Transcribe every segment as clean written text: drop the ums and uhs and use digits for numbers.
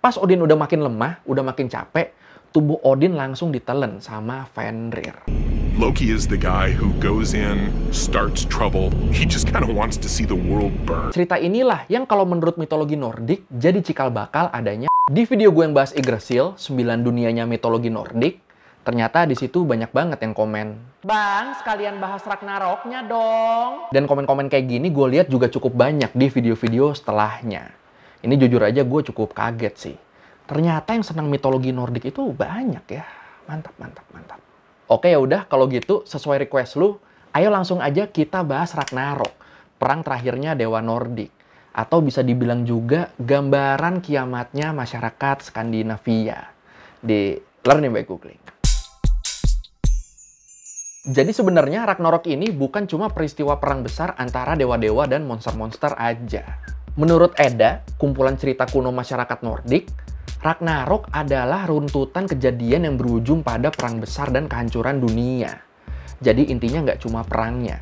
Pas Odin udah makin lemah, udah makin capek, tubuh Odin langsung ditelen sama Fenrir. Loki is the guy who goes in, starts trouble. He just kind of wants to see the world burn. Cerita inilah yang kalau menurut mitologi Nordik jadi cikal bakal adanya. Di video gue yang bahas Yggdrasil, 9 dunianya mitologi Nordik, ternyata di situ banyak banget yang komen, "Bang, sekalian bahas Ragnaroknya dong." Dan komen-komen kayak gini gue lihat juga cukup banyak di video-video setelahnya. Ini jujur aja gue cukup kaget sih. Ternyata yang senang mitologi Nordik itu banyak ya. Mantap, mantap, mantap. Oke ya udah, kalau gitu sesuai request lu, ayo langsung aja kita bahas Ragnarok, perang terakhirnya dewa Nordik. Atau bisa dibilang juga gambaran kiamatnya masyarakat Skandinavia. Di Learning by Googling. Jadi sebenarnya Ragnarok ini bukan cuma peristiwa perang besar antara dewa-dewa dan monster-monster aja. Menurut Edda, kumpulan cerita kuno masyarakat Nordik, Ragnarok adalah runtutan kejadian yang berujung pada perang besar dan kehancuran dunia. Jadi intinya nggak cuma perangnya.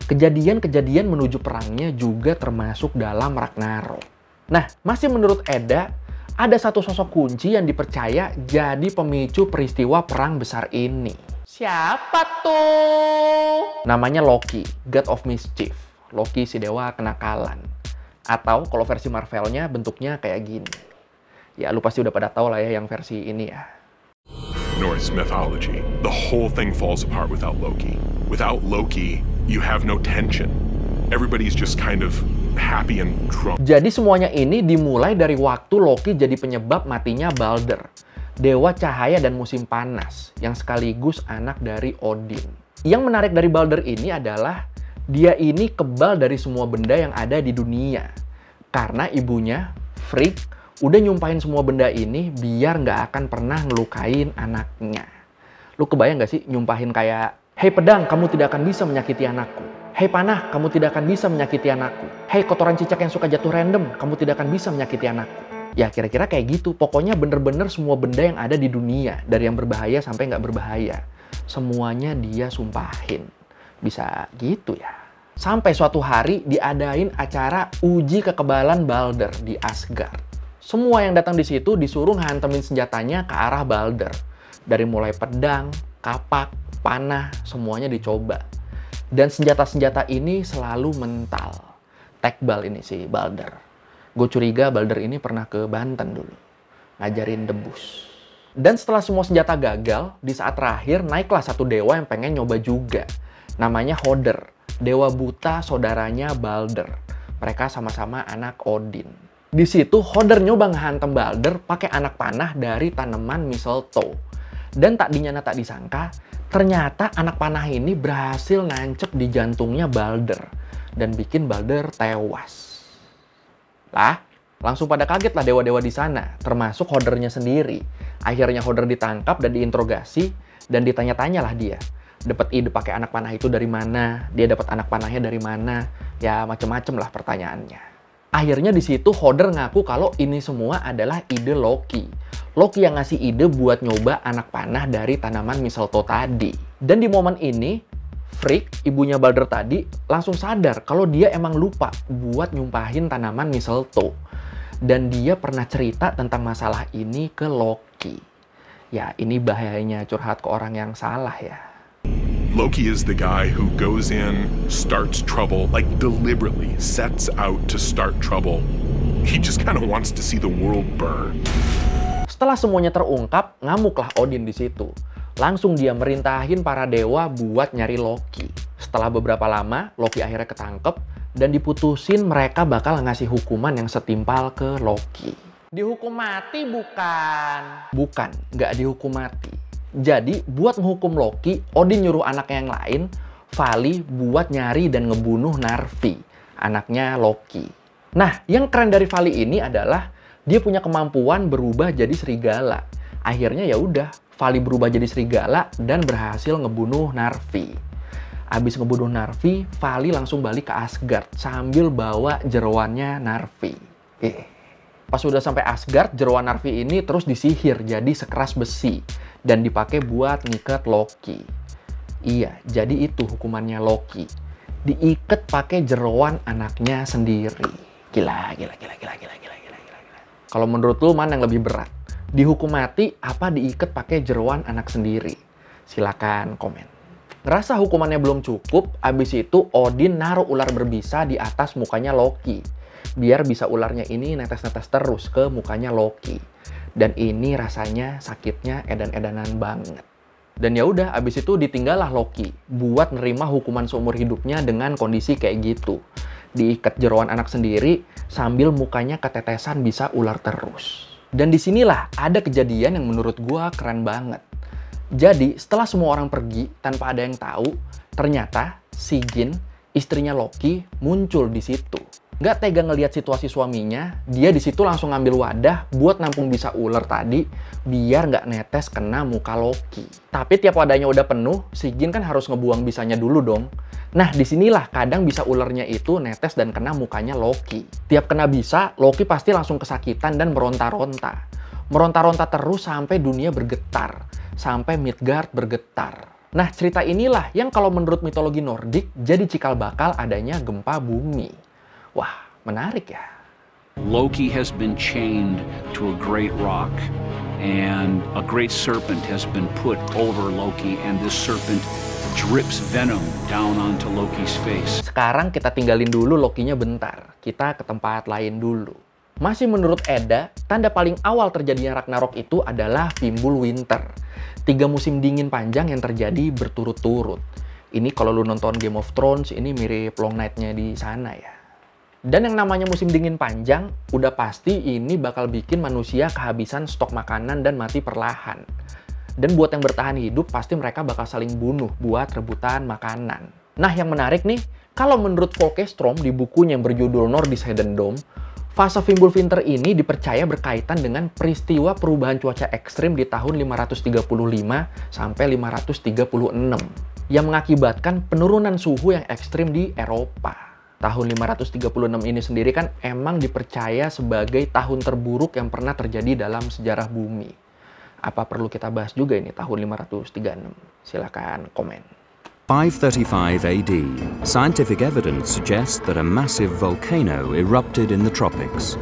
Kejadian-kejadian menuju perangnya juga termasuk dalam Ragnarok. Nah, masih menurut Edda, ada satu sosok kunci yang dipercaya jadi pemicu peristiwa perang besar ini. Siapa tuh? Namanya Loki, God of Mischief. Loki si dewa kenakalan. Atau kalau versi Marvelnya bentuknya kayak gini. Ya lu pasti udah pada tahu lah ya yang versi ini ya. Norse mythology. The whole thing falls apart without Loki. Without Loki, you have no tension. Everybody's just kind of happy and drunk. Jadi semuanya ini dimulai dari waktu Loki jadi penyebab matinya Balder, dewa cahaya dan musim panas, yang sekaligus anak dari Odin. Yang menarik dari Balder ini adalah dia ini kebal dari semua benda yang ada di dunia. Karena ibunya, Frigg, udah nyumpahin semua benda ini biar nggak akan pernah ngelukain anaknya. Lu kebayang nggak sih nyumpahin kayak, "Hei pedang, kamu tidak akan bisa menyakiti anakku. Hei panah, kamu tidak akan bisa menyakiti anakku. Hei kotoran cicak yang suka jatuh random, kamu tidak akan bisa menyakiti anakku." Ya kira-kira kayak gitu. Pokoknya bener-bener semua benda yang ada di dunia, dari yang berbahaya sampai nggak berbahaya, semuanya dia sumpahin. Bisa gitu ya. Sampai suatu hari diadain acara uji kekebalan Balder di Asgard. Semua yang datang di situ disuruh ngantemin senjatanya ke arah Balder. Dari mulai pedang, kapak, panah, semuanya dicoba. Dan senjata-senjata ini selalu mental. Tekbal ini si Balder. Gue curiga Balder ini pernah ke Banten dulu. Ngajarin debus. Dan setelah semua senjata gagal, di saat terakhir naiklah satu dewa yang pengen nyoba juga. Namanya Hoder. Dewa buta saudaranya Balder. Mereka sama-sama anak Odin. Di situ Hoder nyoba ngehantem Balder pakai anak panah dari tanaman mistletoe. Dan tak dinyana tak disangka, ternyata anak panah ini berhasil nancep di jantungnya Balder dan bikin Balder tewas. Lah, langsung pada kaget lah dewa-dewa di sana, termasuk Hodernya sendiri. Akhirnya Hoder ditangkap dan diinterogasi dan ditanya-tanyalah dia. Dapat ide pakai anak panah itu dari mana? Dia dapat anak panahnya dari mana? Ya macem-macem lah pertanyaannya. Akhirnya di situ Hoder ngaku kalau ini semua adalah ide Loki. Loki yang ngasih ide buat nyoba anak panah dari tanaman mistletoe tadi. Dan di momen ini, Frigg, ibunya Balder tadi, langsung sadar kalau dia emang lupa buat nyumpahin tanaman mistletoe. Dan dia pernah cerita tentang masalah ini ke Loki. Ya ini bahayanya curhat ke orang yang salah ya. Loki is the guy who goes in, starts trouble, like deliberately sets out to start trouble. He just kind of wants to see the world burn. Setelah semuanya terungkap, ngamuklah Odin di situ. Langsung dia merintahin para dewa buat nyari Loki. Setelah beberapa lama, Loki akhirnya ketangkep dan diputusin mereka bakal ngasih hukuman yang setimpal ke Loki. Dihukum mati bukan? Bukan, nggak dihukum mati. Jadi, buat menghukum Loki, Odin nyuruh anaknya yang lain, Vali, buat nyari dan ngebunuh Narvi, anaknya Loki. Nah, yang keren dari Vali ini adalah dia punya kemampuan berubah jadi serigala. Akhirnya ya udah, Vali berubah jadi serigala dan berhasil ngebunuh Narvi. Abis ngebunuh Narvi, Vali langsung balik ke Asgard sambil bawa jeroannya Narvi. Pas udah sampai Asgard, jeroan Narvi ini terus disihir jadi sekeras besi dan dipakai buat ngikat Loki. Iya, jadi itu hukumannya Loki. Diikat pakai jeroan anaknya sendiri. Gila. Kalau menurut lu mana yang lebih berat? Dihukum mati apa diikat pakai jeroan anak sendiri? Silakan komen. Ngerasa hukumannya belum cukup, abis itu Odin naruh ular berbisa di atas mukanya Loki. Biar bisa ularnya ini netes-netes terus ke mukanya Loki. Dan ini rasanya sakitnya edan-edanan banget. Dan ya udah, abis itu ditinggallah Loki buat nerima hukuman seumur hidupnya dengan kondisi kayak gitu. Diikat jeroan anak sendiri sambil mukanya ketetesan bisa ular terus. Dan disinilah ada kejadian yang menurut gua keren banget. Jadi setelah semua orang pergi tanpa ada yang tahu, ternyata Sigyn, istrinya Loki, muncul di situ. Nggak tega ngelihat situasi suaminya, dia di situ langsung ngambil wadah buat nampung bisa ular tadi, biar nggak netes kena muka Loki. Tapi tiap wadahnya udah penuh, Sigyn kan harus ngebuang bisanya dulu dong. Nah, disinilah kadang bisa ularnya itu netes dan kena mukanya Loki. Tiap kena bisa, Loki pasti langsung kesakitan dan meronta-ronta. Meronta-ronta terus sampai dunia bergetar, sampai Midgard bergetar. Nah, cerita inilah yang kalau menurut mitologi Nordik jadi cikal bakal adanya gempa bumi. Wah, menarik ya. Loki has been chained to a great rock, and a great serpent has been put over Loki, and this serpent drips venom down onto Loki's face. Sekarang kita tinggalin dulu Lokinya bentar. Kita ke tempat lain dulu. Masih menurut Edda, tanda paling awal terjadinya Ragnarok itu adalah Fimbulwinter. 3 musim dingin panjang yang terjadi berturut-turut. Ini kalau lu nonton Game of Thrones, ini mirip Long Night-nya di sana ya. Dan yang namanya musim dingin panjang, udah pasti ini bakal bikin manusia kehabisan stok makanan dan mati perlahan. Dan buat yang bertahan hidup, pasti mereka bakal saling bunuh buat rebutan makanan. Nah, yang menarik nih, kalau menurut Folkestrom di bukunya yang berjudul Nordisk Hidden Dome, fase Fimbulwinter ini dipercaya berkaitan dengan peristiwa perubahan cuaca ekstrim di tahun 535 sampai 536 yang mengakibatkan penurunan suhu yang ekstrim di Eropa. Tahun 536 ini sendiri kan emang dipercaya sebagai tahun terburuk yang pernah terjadi dalam sejarah bumi. Apa perlu kita bahas juga ini tahun 536? Silakan komen. 535 AD, scientific evidence suggests that a massive volcano erupted in the tropics.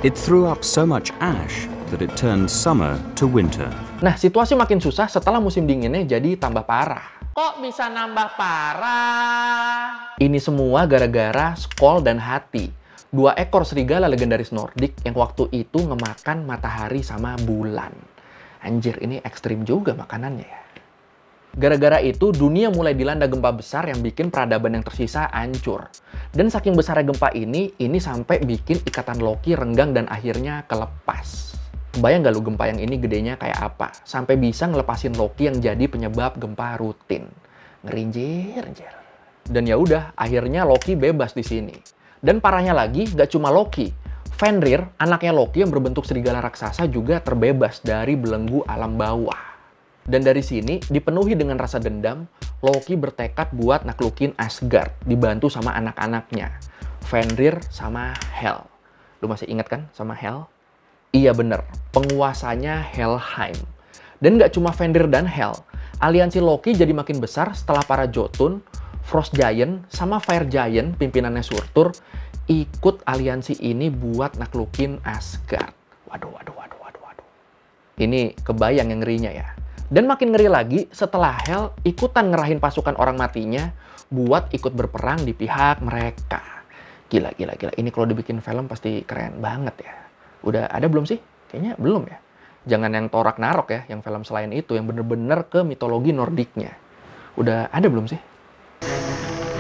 It threw up so much ash that it turned summer to winter. Nah, situasi makin susah setelah musim dinginnya jadi tambah parah. Kok bisa nambah parah? Ini semua gara-gara Skoll dan Hati, 2 ekor serigala legendaris Nordik yang waktu itu ngemakan matahari sama bulan. Anjir, ini ekstrim juga makanannya ya. Gara-gara itu, dunia mulai dilanda gempa besar yang bikin peradaban yang tersisa hancur. Dan saking besarnya gempa ini sampai bikin ikatan Loki renggang dan akhirnya kelepas. Bayang gak lu gempa yang ini gedenya kayak apa? Sampai bisa ngelepasin Loki yang jadi penyebab gempa rutin. Ngerinjir. Dan ya udah, akhirnya Loki bebas di sini. Dan parahnya lagi, gak cuma Loki. Fenrir, anaknya Loki yang berbentuk serigala raksasa juga terbebas dari belenggu alam bawah. Dan dari sini, dipenuhi dengan rasa dendam, Loki bertekad buat naklukin Asgard, dibantu sama anak-anaknya, Fenrir sama Hel. Lu masih ingat kan sama Hel? Iya bener, penguasanya Helheim. Dan nggak cuma Fenrir dan Hel, aliansi Loki jadi makin besar setelah para Jotun, Frost Giant, sama Fire Giant, pimpinannya Surtur, ikut aliansi ini buat naklukin Asgard. Waduh. Ini kebayang yang ngerinya ya. Dan makin ngeri lagi setelah Hel ikutan ngerahin pasukan orang matinya buat ikut berperang di pihak mereka. Gila. Ini kalau dibikin film pasti keren banget ya. Udah ada belum sih? Kayaknya belum ya. Jangan yang Thor Ragnarok ya, yang film selain itu, yang bener-bener ke mitologi Nordiknya. Udah ada belum sih?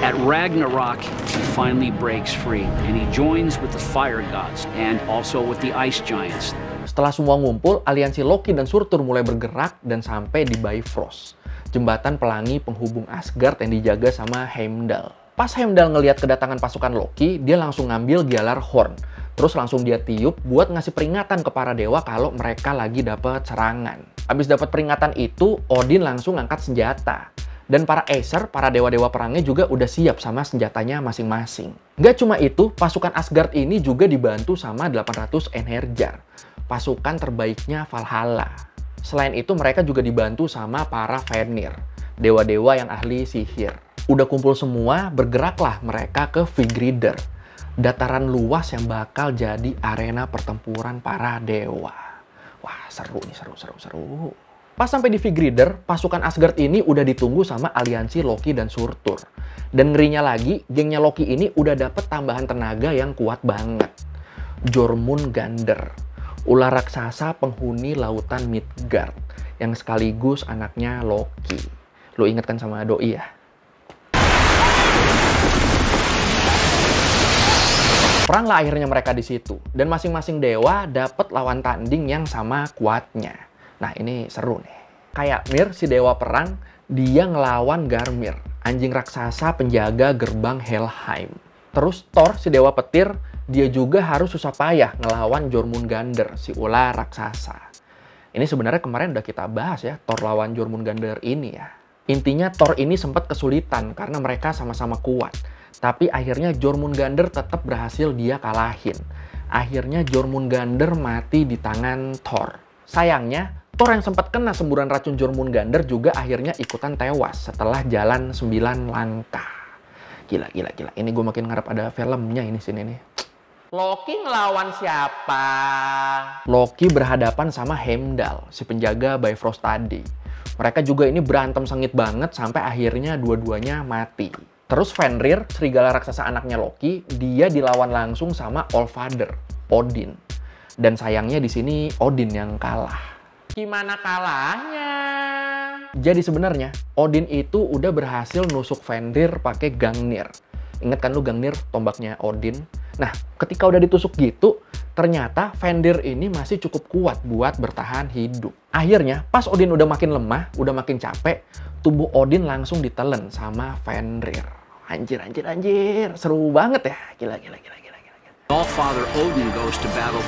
At Ragnarok, he finally breaks free, and he joins with the fire gods, and also with the ice giants. Setelah semua ngumpul, aliansi Loki dan Surtur mulai bergerak dan sampai di Bifrost, jembatan pelangi penghubung Asgard yang dijaga sama Heimdall. Pas Heimdall ngelihat kedatangan pasukan Loki, dia langsung ngambil Gjallarhorn. Terus langsung dia tiup buat ngasih peringatan ke para dewa kalau mereka lagi dapat serangan. Abis dapat peringatan itu, Odin langsung angkat senjata. Dan para Aesir, para dewa-dewa perangnya juga udah siap sama senjatanya masing-masing. Gak cuma itu, pasukan Asgard ini juga dibantu sama 800 Einherjar, pasukan terbaiknya Valhalla. Selain itu, mereka juga dibantu sama para Vanir, dewa-dewa yang ahli sihir. Udah kumpul semua, bergeraklah mereka ke Vigridr. Dataran luas yang bakal jadi arena pertempuran para dewa. Wah, seru nih, seru. Pas sampai di Vigrider, pasukan Asgard ini udah ditunggu sama aliansi Loki dan Surtur. Dan ngerinya lagi, gengnya Loki ini udah dapet tambahan tenaga yang kuat banget. Jormungandr, ular raksasa penghuni lautan Midgard, yang sekaligus anaknya Loki. Lo inget kan sama Doi ya? Perang lah akhirnya mereka di situ, dan masing-masing dewa dapet lawan tanding yang sama kuatnya. Nah, ini seru nih. Kayak Mir, si dewa perang, dia ngelawan Garmir, anjing raksasa penjaga gerbang Helheim. Terus Thor, si dewa petir, dia juga harus susah payah ngelawan Jormungandr, si ular raksasa. Ini sebenarnya kemarin udah kita bahas ya, Thor lawan Jormungandr ini ya. Intinya Thor ini sempat kesulitan karena mereka sama-sama kuat. Tapi akhirnya Jormungandr tetap berhasil dia kalahin. Akhirnya Jormungandr mati di tangan Thor. Sayangnya, Thor yang sempat kena semburan racun Jormungandr juga akhirnya ikutan tewas setelah jalan 9 langkah. Gila. Ini gue makin ngarep ada filmnya ini sini nih. Loki ngelawan siapa? Loki berhadapan sama Heimdall, si penjaga Bifrost tadi. Mereka juga ini berantem sengit banget sampai akhirnya dua-duanya mati. Terus Fenrir, serigala raksasa anaknya Loki, dia dilawan langsung sama Allfather, Odin. Dan sayangnya di sini Odin yang kalah. Gimana kalahnya? Jadi sebenarnya Odin itu udah berhasil nusuk Fenrir pakai Gungnir. Ingat kan lu Gungnir, tombaknya Odin? Nah, ketika udah ditusuk gitu, ternyata Fenrir ini masih cukup kuat buat bertahan hidup. Akhirnya, pas Odin udah makin lemah, udah makin capek, tubuh Odin langsung ditelen sama Fenrir. Anjir. Seru banget ya. Gila. Allfather Odin goes to battle,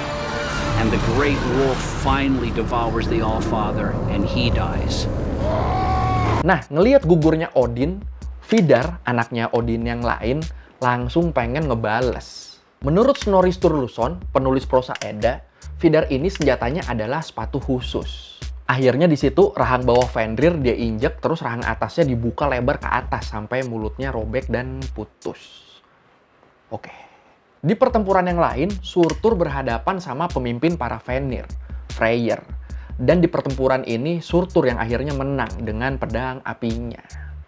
and the great wolf finally devours the Allfather, and he dies. Nah, ngelihat gugurnya Odin, Vidar, anaknya Odin yang lain, langsung pengen ngebales. Menurut Snorri Sturluson, penulis prosa Edda, Vidar ini senjatanya adalah sepatu khusus. Akhirnya di situ rahang bawah Fenrir dia injek, terus rahang atasnya dibuka lebar ke atas sampai mulutnya robek dan putus. Oke. Di pertempuran yang lain, Surtur berhadapan sama pemimpin para Vanir, Freyr. Dan di pertempuran ini, Surtur yang akhirnya menang dengan pedang apinya.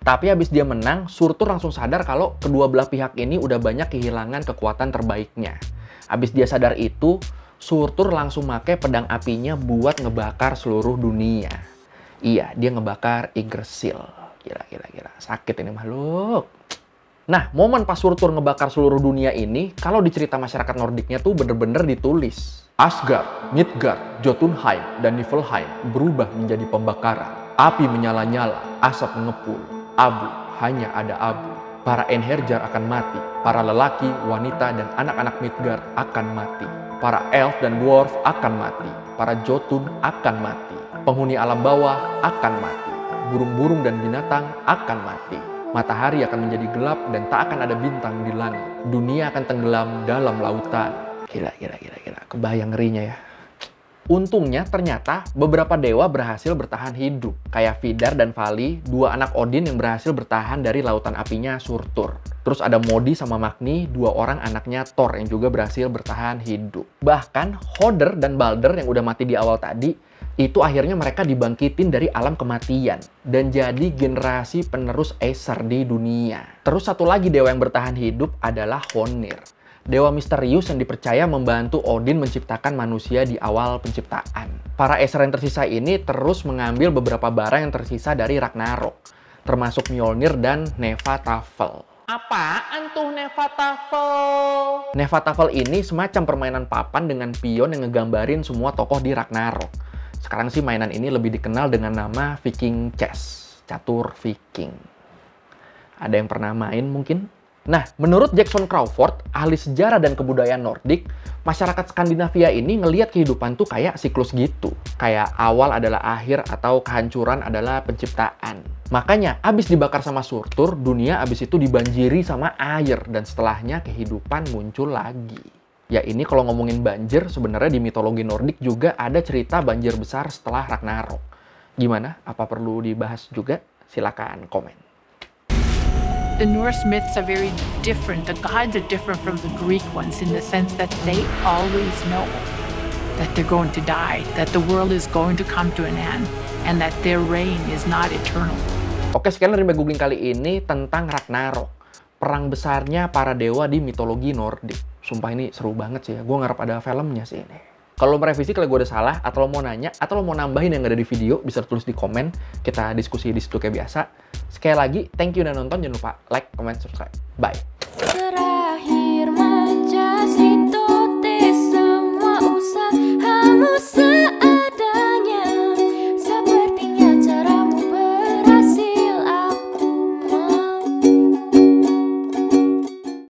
Tapi habis dia menang, Surtur langsung sadar kalau kedua belah pihak ini udah banyak kehilangan kekuatan terbaiknya. Habis dia sadar itu, Surtur langsung pakai pedang apinya buat ngebakar seluruh dunia. Iya, dia ngebakar Yggdrasil. Gila. Sakit ini makhluk. Nah, momen pas Surtur ngebakar seluruh dunia ini, kalau di cerita masyarakat Nordiknya tuh bener-bener ditulis. Asgard, Midgard, Jotunheim, dan Niflheim berubah menjadi pembakaran. Api menyala-nyala, asap mengepul. Abu, hanya ada abu. Para Einherjar akan mati. Para lelaki, wanita, dan anak-anak Midgard akan mati. Para elf dan dwarf akan mati. Para Jotun akan mati. Penghuni alam bawah akan mati. Burung-burung dan binatang akan mati. Matahari akan menjadi gelap dan tak akan ada bintang di langit. Dunia akan tenggelam dalam lautan. Gila. Kebayang ngerinya ya. Untungnya ternyata beberapa dewa berhasil bertahan hidup. Kayak Vidar dan Vali, dua anak Odin yang berhasil bertahan dari lautan apinya Surtur. Terus ada Modi sama Magni, dua orang anaknya Thor yang juga berhasil bertahan hidup. Bahkan Hoder dan Balder yang udah mati di awal tadi, itu akhirnya mereka dibangkitin dari alam kematian. Dan jadi generasi penerus Aesir di dunia. Terus satu lagi dewa yang bertahan hidup adalah Honir. Dewa misterius yang dipercaya membantu Odin menciptakan manusia di awal penciptaan. Para Aesir yang tersisa ini terus mengambil beberapa barang yang tersisa dari Ragnarok, termasuk Mjolnir dan Hnefatafl. Apaan tuh Hnefatafl? Hnefatafl ini semacam permainan papan dengan pion yang ngegambarin semua tokoh di Ragnarok. Sekarang sih mainan ini lebih dikenal dengan nama Viking Chess, catur Viking. Ada yang pernah main mungkin? Nah, menurut Jackson Crawford, ahli sejarah dan kebudayaan Nordik, masyarakat Skandinavia ini ngelihat kehidupan tuh kayak siklus gitu. Kayak awal adalah akhir atau kehancuran adalah penciptaan. Makanya, abis dibakar sama Surtur, dunia abis itu dibanjiri sama air dan setelahnya kehidupan muncul lagi. Ya ini kalau ngomongin banjir, sebenarnya di mitologi Nordik juga ada cerita banjir besar setelah Ragnarok. Gimana? Apa perlu dibahas juga? Silakan komen. The Norse myths are very different. The gods are different from the Greek ones in the sense that they always know that they're going to die, that the world is going to come to an end, and that their reign is not eternal. Oke, sekian dari Mbak Googling kali ini tentang Ragnarok. Perang besarnya para dewa di mitologi Nordik. Sumpah ini seru banget sih ya. Gue ngarep ada filmnya sih ini. Kalau mau revisi, kalau gue udah salah, atau lo mau nanya, atau lo mau nambahin yang ada di video, bisa tulis di komen. Kita diskusi di situ kayak biasa. Sekali lagi, thank you udah nonton. Jangan lupa like, comment, subscribe. Bye!